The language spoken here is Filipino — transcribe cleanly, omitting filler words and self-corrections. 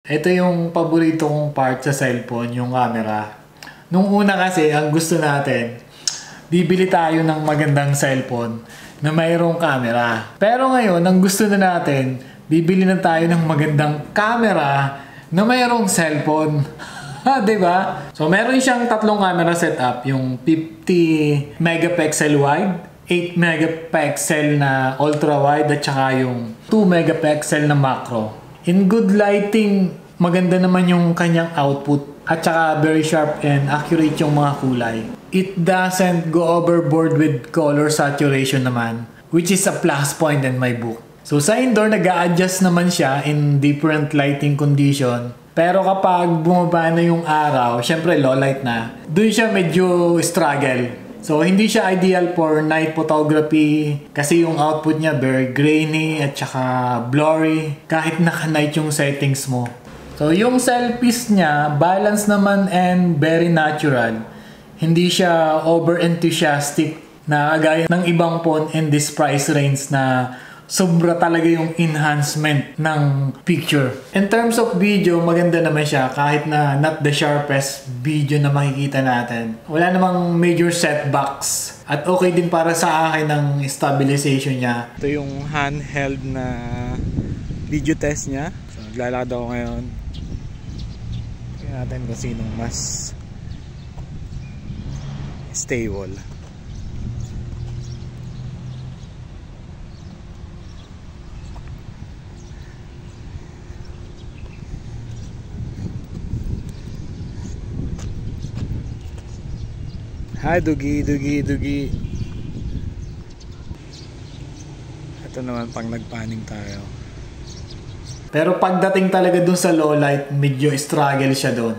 Ito yung paborito kong part sa cellphone, yung camera. Nung una kasi, ang gusto natin, bibili tayo ng magandang cellphone na mayroong camera. Pero ngayon, ang gusto na natin, bibili na tayo ng magandang camera na mayroong cellphone. Diba? So, meron siyang tatlong camera setup. Yung 50 megapixel wide, 8 megapixel na ultra wide, at saka yung 2 megapixel na macro. In good lighting, maganda naman yung kanyang output. At saka very sharp and accurate yung mga kulay. It doesn't go overboard with color saturation naman, which is a plus point in my book. So sa indoor, nag-a-adjust naman siya in different lighting condition. Pero kapag bumaba na yung araw, syempre low light na, dun siya medyo struggle. So hindi siya ideal for night photography kasi yung output niya very grainy at saka blurry kahit naka-night yung settings mo. So yung selfies niya, balance naman and very natural. Hindi siya over-enthusiastic na kagaya ng ibang phone in this price range na sobra talaga yung enhancement ng picture. In terms of video, maganda naman siya kahit na not the sharpest video na makikita natin. Wala namang major setbacks. At okay din para sa akin ng stabilization niya. Ito yung handheld na video test niya. So, naglalakad ako ngayon. Tingnan natin kung sinong mas stable. Hi, Dugi. Ito naman pang nagpaning tayo. Pero pagdating talaga dun sa low light, medyo struggle siya dun.